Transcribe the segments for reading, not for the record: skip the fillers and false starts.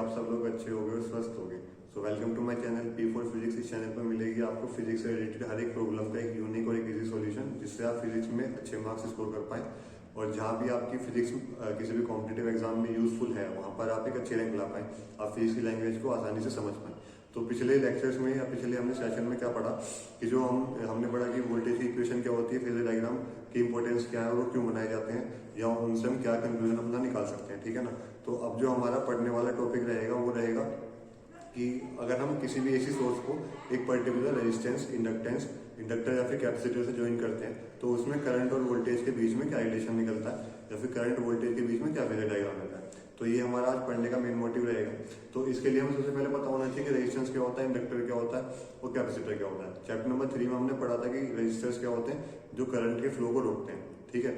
आप सब लोग अच्छे हो गए और स्वस्थ हो गए। So welcome to my channel P4 physics. इस चैनल पर मिलेगी आपको फिजिक्स से रिलेटेड हर एक प्रॉब्लम का एक यूनिक और एक इजी सॉल्यूशन, जिससे आप फिजिक्स में अच्छे मार्क्स स्कोर कर पाएं और जहाँ भी आपकी फिजिक्स किसी भी कॉम्पिटिटिव एग्जाम में यूजफुल है वहाँ पर आप एक अच्छे रैंक ला पाएं, आप फिजिक्स की लैंग्वेज को आसानी से समझ पाएं। तो पिछले लेक्चर्स में या पिछले हमने सेशन में क्या पढ़ा कि जो हमने पढ़ा कि वोल्टेज की इक्वेशन क्या होती है, फेजर डायग्राम की इंपॉर्टेंस क्या है और वो क्यों बनाए जाते हैं या उनसे हम क्या कंक्लूजन अपना निकाल सकते हैं, ठीक है ना। तो अब जो हमारा पढ़ने वाला टॉपिक रहेगा वो रहेगा कि अगर हम किसी भी ऐसी सोर्स को एक पर्टिकुलर रेजिस्टेंस, इंडक्टर या फिर कैपेसिटर से ज्वाइन करते हैं तो उसमें करंट और वोल्टेज के बीच में क्या रिलेशन निकलता है या फिर करंट वोल्टेज के बीच में क्या फेजर डायग्राम रहता है। तो ये हमारा आज पढ़ने का मेन मोटिव रहेगा। तो इसके लिए हमें सबसे पहले पता होना चाहिए कि रेजिस्टेंस क्या होता है, इंडक्टर क्या होता है और कैपेसिटर क्या होता है। चैप्टर नंबर 3 में हमने पढ़ा था कि रेजिस्टर्स क्या होते हैं, जो करंट के फ्लो को रोकते हैं, ठीक है।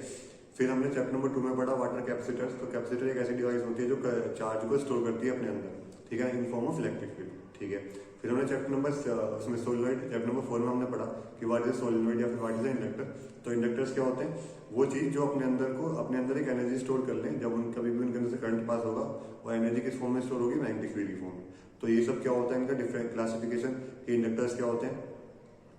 फिर हमने चैप्टर नंबर 2 में पढ़ा वाटर कैपेसिटर्स। तो कैपेसिटर एक ऐसी डिवाइस होती है जो चार्ज को स्टोर करती है अपने अंदर, ठीक है, in form of electric field, ठीक है। फिर हमने चैप्टर नंबर उसमें सोलिनॉइड, चैप्टर नंबर 4 में हमने पढ़ा कि व्हाट इज सोलिनॉइड या फिर व्हाट इज इंडक्टर। तो इंडक्टर्स क्या होते हैं, वो चीज जो अपने अंदर एक एनर्जी स्टोर कर लें, जब कभी भी उनके अंदर से करंट पास होगा वो एनर्जी किस फॉर्म में स्टोर होगी, मैग्नेटिक फील्ड की फॉर्म में। तो ये सब क्या होता है, इनका डिफरेंट क्लासिफिकेशन, इंडक्टर्स क्या होते हैं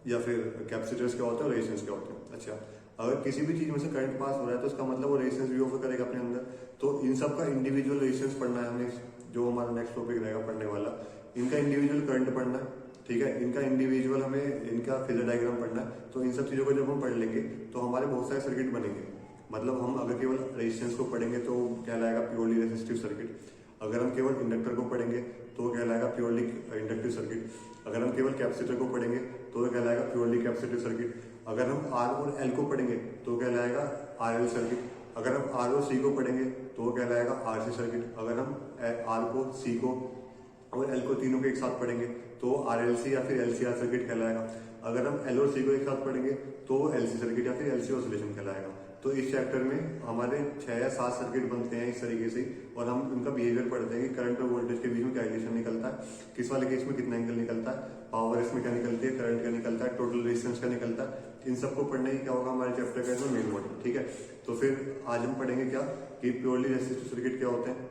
या फिर कैपेसिटर्स क्या होते हैं और रेजिस्टेंस क्या होते हैं। अच्छा, अगर किसी भी चीज में से करंट पास हो रहा है तो उसका मतलब वो रेजिस्टेंस भी ऑफर करेगा अपने अंदर। तो इन सब का इंडिविजुअल रेजिस्टेंस पढ़ना है हमें, जो हमारा नेक्स्ट टॉपिक रहेगा पढ़ने वाला। इनका इंडिविजुअल करंट पढ़ना है, ठीक है, इनका इंडिविजुअल हमें इनका फेजर डायग्राम पढ़ना है। तो इन सब चीजों को जब हम पढ़ लेंगे तो हमारे बहुत सारे सर्किट बनेंगे। मतलब हम अगर केवल रेजिस्टेंस को पढ़ेंगे तो कहलाएगा प्योरली रेजिस्टिव सर्किट। अगर हम केवल इंडक्टर को पढ़ेंगे तो कहलाएगा प्योरली इंडक्टिव सर्किट। अगर हम केवल कैपेसिटर को पढ़ेंगे तो कहलाएगा प्योरली कैपेसिटिव सर्किट। अगर हम आर और एल को पढ़ेंगे तो कहलाएगा आरएल सर्किट। अगर हम आर और सी को पढ़ेंगे तो कहलाएगा आरसी सर्किट। अगर हम आर को, सी को और एल को तीनों को एक साथ पढ़ेंगे तो आरएलसी या फिर एलसीआर सर्किट कहलाएगा। अगर हम एल और सी को एक साथ पढ़ेंगे तो एलसी सर्किट या फिर एलसी ऑसिलेशन कहलाएगा। तो इस चैप्टर में हमारे 6 या 7 सर्किट बनते हैं इस तरीके से, और हम उनका बिहेवियर पढ़ते हैं कि करंट और वोल्टेज के बीच में क्या रिलेशन निकलता है, किस वाले केस में कितना एंगल निकलता है, पावर इसमें क्या निकलती है, करंट क्या निकलता है, टोटल रेजिस्टेंस क्या निकलता है। इन सबको पढ़ने की क्या होगा हमारे चैप्टर का इसमें मेन मोटिव, ठीक है। तो फिर आज हम पढ़ेंगे क्या कि प्योरली रेजिस्टिव सर्किट क्या होते हैं,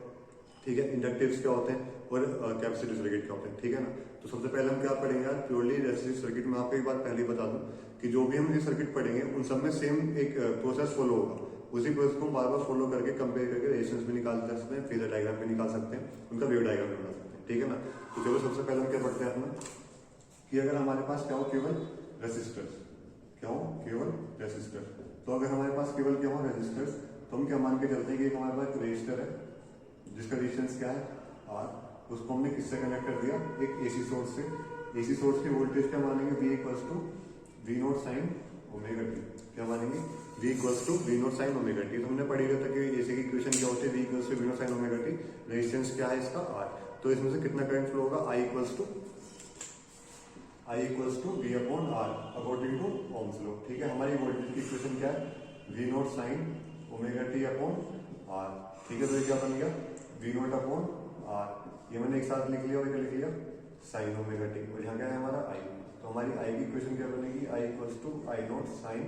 ठीक है, इंडक्टिव्स क्या होते हैं और कैपेसिटिव सर्किट क्या होते हैं, ठीक है ना। तो सबसे पहले हम क्या पढ़ेंगे आज, प्योरली रेजिस्टिव सर्किट में। आपको एक बात पहले ही बता दूं कि जो भी हम ये सर्किट पढ़ेंगे उन सब में सेम एक प्रोसेस फॉलो होगा। उसी प्रोसेस को बार बार फॉलो करके कंपेयर करके रेजिस्टेंस भी निकाल सकते हैं, फेजर डायग्राम भी निकाल सकते हैं, उनका वेव डायग्राम भी बना सकते हैं, ठीक है ना। तो चलो सबसे पहले हम क्या पढ़ते हैं अपना कि अगर हमारे पास क्या हो, केवल रेजिस्टर्स, क्या हो, केवल रेजिस्टर। तो अगर हमारे पास केवल क्या हो, रेजिस्टर्स, तो हम क्या मान के चलते हैं कि हमारे पास रजिस्टर है जिसका रेजिस्टेंस क्या है, आर। उसको हमने किससे कनेक्ट कर दिया, एक एसी सोर्स से। एसी सोर्स की वोल्टेज क्या मानेंगे, V equals to V naught sine omega t. क्या मानेंगे, V equals to V naught sine omega t. तो हमने पढ़ी था कि एसी की इक्वेशन क्या होती है, V equals to V naught sine omega t. Resistance क्या है इसका, आर। तो इसमें से कितना करंट फ्लो होगा, I equals to V upon R according to Ohm's law, ठीक है। हमारी वोल्टेज की इक्वेशन क्या है, V naught sine omega t upon R, ठीक है। तो ये क्या बन गया, V नॉट अपॉन आर, ये मैंने एक साथ लिख लिया और लिख लिया साइन ओमेगा टी, और यहाँ क्या है हमारा I। तो हमारी I की इक्वेशन क्या बनेगी, I equals to I naught sine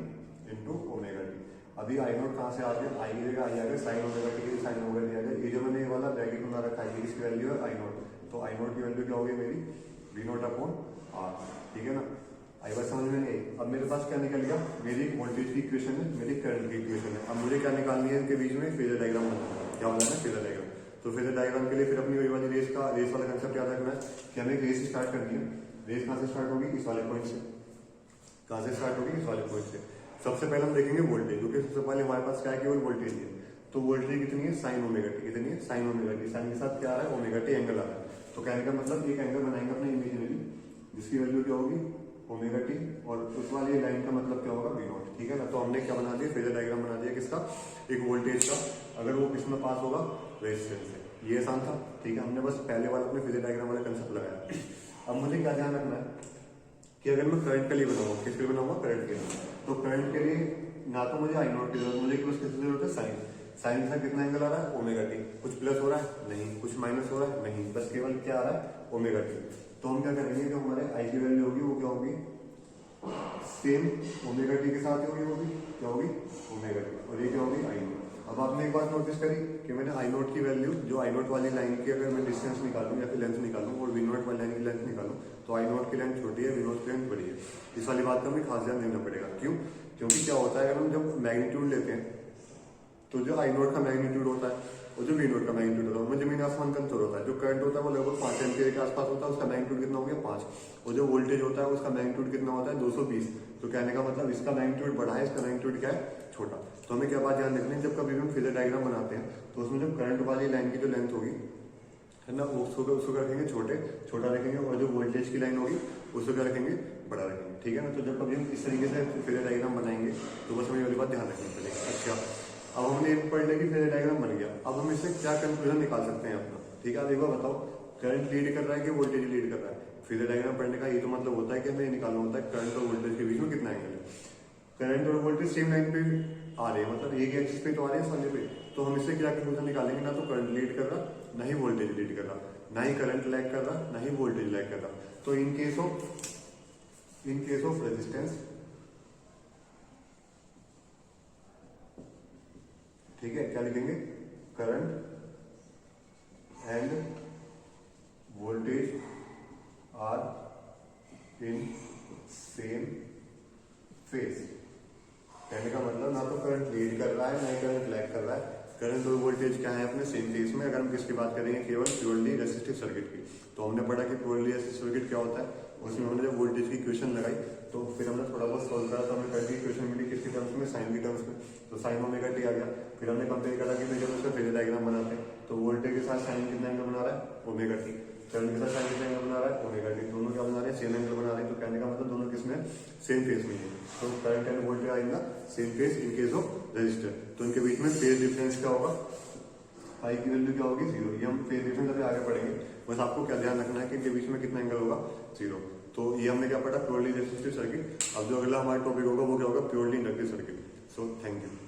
into omega t. अभी आई नॉट कहाँ से आ गया, आई की जगह आई आ गया, साइन ओमेगा टी की साइन ओमेगा टी आ गया। ये जो मैंने ये वाला ब्रैकेट बना रखा है इसकी वैल्यू है आई नॉट। तो आई नॉट की वैल्यू क्या होगी मेरी, वी नॉट अपॉन आर, ठीक है ना। आई बात समझ में नहीं। अब मेरे पास क्या निकल गया, मेरी वोल्टेज की इक्वेशन है, मेरी करंट की इक्वेशन है। अब मुझे क्या निकालनी है, इनके बीच में फेजर डायग्राम बनाना है। क्या बनाना है, फेजर डायग्राम। तो फेजर डायग्राम के लिए फिर अपनी वही वाली रेस वाला कंसेप्ट याद रखना है कि हमें एक रेस स्टार्ट करनी है। रेस कहाँ से स्टार्ट होगी, इस वाले पॉइंट से। कहाँ से स्टार्ट होगी, इस वाले पॉइंट से। सबसे पहले हम देखेंगे वोल्टेज, क्योंकि सबसे पहले हमारे पास क्या है, केवल वोल्टेज है। तो वोल्टेज कितनी है, साइन ओमेगा टी। कितनी है, साइन ओमेगा टी। साइन के साथ क्या आ रहा है, ओमेगा टी एंगल आ रहा है। तो कहने का मतलब एक एंगल बनाएंगे अपने इमेजिनरी, जिसकी वैल्यू क्या होगी, ओमेगा टी, और उस वाली लाइन का मतलब क्या होगा, वी नॉट, ठीक है ना। तो हमने क्या बना दिया, फेजर डायग्राम बना दिया किसका, एक वोल्टेज का। अगर वो किसमें पास होगा, रेजिस्टेंस से। ये आसान था, ठीक है। हमने बस पहले वाला अपने फेजर डायग्राम वाला कंसेप्ट लगाया। अब मुझे क्या ध्यान रखना है कि अगर मैं करंट के लिए बनाऊंगा, किसके लिए बनाऊंगा, करंट के लिए। तो करंट के लिए ना तो मुझे आई नॉट की जरूरत, मुझे बस किसकी जरूरत है, साइन। साइन से कितना एंगल आ रहा है, ओमेगा टी। कुछ प्लस हो रहा है, नहीं। कुछ माइनस हो रहा है, नहीं। बस केवल क्या आ रहा है, ओमेगा टी। तो हम क्या करेंगे, जो हमारे आई की वैल्यू होगी वो क्या होगी, सेम ओमेगा टी के साथ होगी, वो भी क्या होगी, ओमेगा टी, और ये क्या होगी, आई नॉट। अब आपने एक बात नोटिस करी कि मैंने आई नोट की वैल्यू, जो आई नोट वाली लाइन की अगर मैं डिस्टेंस निकालूं या फिर लेंथ निकालूं और वी नोट वाली लाइन की लेंथ निकालूं, तो आई नोट की लेंथ छोटी है, वी नोट की लेंथ बड़ी है। इस वाली बात का हमें खास ध्यान देना पड़ेगा। क्यों? क्योंकि क्या होता है, अगर हम जब मैग्नीट्यूड लेते हैं तो जो आई नोट का मैग्नीट्यूड होता है और जो वी नोट का मैग्नीट्यूड होता है उनमें जमीन आसमान का अंतर होता है। जो करंट होता है वो लगभग 5 एम्पियर के आसपास होता है, उसका मैग्नीट्यूड कितना हो गया 5, और जो वोल्टेज होता है उसका मैग्नीट्यूड कितना होता है 220। तो कहने का मतलब इसका मैग्नीट्यूड बड़ा है, इसका मैग्नीट्यूड क्या है, छोटा। तो हमें क्या बात ध्यान रखनी है, जब कभी भी हम फेजर डायग्राम बनाते हैं तो उसमें जो करंट वाली लाइन की जो लेंथ होगी है ना, उसको रखेंगे छोटा रखेंगे, और जो वोल्टेज की लाइन होगी उसको क्या रखेंगे, बड़ा रखेंगे। ठीक है ना। तो जब कभी हम इस तरीके से फेजर डायग्राम बनाएंगे तो बस हमें ये वाली बात ध्यान रखनी पड़ेगी। अच्छा, अब हमने एक पढ़ लिया कि फेजर डायग्राम बन गया, अब हम इससे क्या कंक्लूजन निकाल सकते हैं अपना। ठीक है, आप एक बार बताओ, करंट लीड कर रहा है कि वोल्टेज लीड कर रहा है? फेजर डायग्राम पढ़ने का ये तो मतलब होता है कि हमें निकालना होता है करंट और वोल्टेज के बीच में कितना एंगल है। करंट और वोल्टेज सेम लाइन पे आ रहे हैं, मतलब एक एक्सिस पे तो आ रहे हैं सामने पे, तो हम इससे क्या कंक्लूजन निकालेंगे, ना तो करंट लीड कर रहा, ना ही वोल्टेज लीड कर रहा, ना ही करंट लैग कर रहा, ना ही वोल्टेज लैग कर रहा। तो इन केस ऑफ रेजिस्टेंस, ठीक है, क्या लिखेंगे, current and voltage are in same phase. कहने का मतलब ना तो करंट लीड कर रहा है, ना ही करंट लैग कर रहा है। करंट और वोल्टेज क्या है अपने सेम फेज में। अगर हम किसकी बात करेंगे, केवल प्योरली रेसिस्टिव सर्किट की, तो हमने पढ़ा कि प्योरली रेसिस्टिव सर्किट क्या होता है। उसमें हमने जब वोल्टेज की इक्वेशन लगाई तो फिर हमने थोड़ा बहुत सोल्व करा, तो हमें करंट की इक्वेशन मिली किसकी टर्म्स में, साइन की टर्म्स में। तो साइन ओमेगा टी आ गया। फिर हमने कंपेयर करा कि जब उसका फेजर डायग्राम बनाते हैं तो वोल्टेज के साथ साइन कितना एंगल बना रहा है, ओमेगा टी। करंट के साथ साइन कितना एंगल बना रहा है, ओमेगा टी। दोनों क्या बना रहे हैं, सेम एंगल बना रहे हैं। तो कहने का मतलब दोनों किसमें, सेम फेज में है। तो current and voltage are in the same phase in case of resistor. तो इनके बीच में फेज डिफरेंस क्या होगा, फाई की वैल्यू क्या होगी, 0। ये हम फेज डिफरेंस अभी आगे पढ़ेंगे, बस आपको क्या ध्यान रखना है कि इनके बीच में कितना एंगल होगा, 0। तो ये हमने क्या पढ़ा, प्योरली रेसिस्टिव सर्किट। अब जो अगला हमारा टॉपिक होगा वो क्या होगा, purely inductive circuit. So thank you.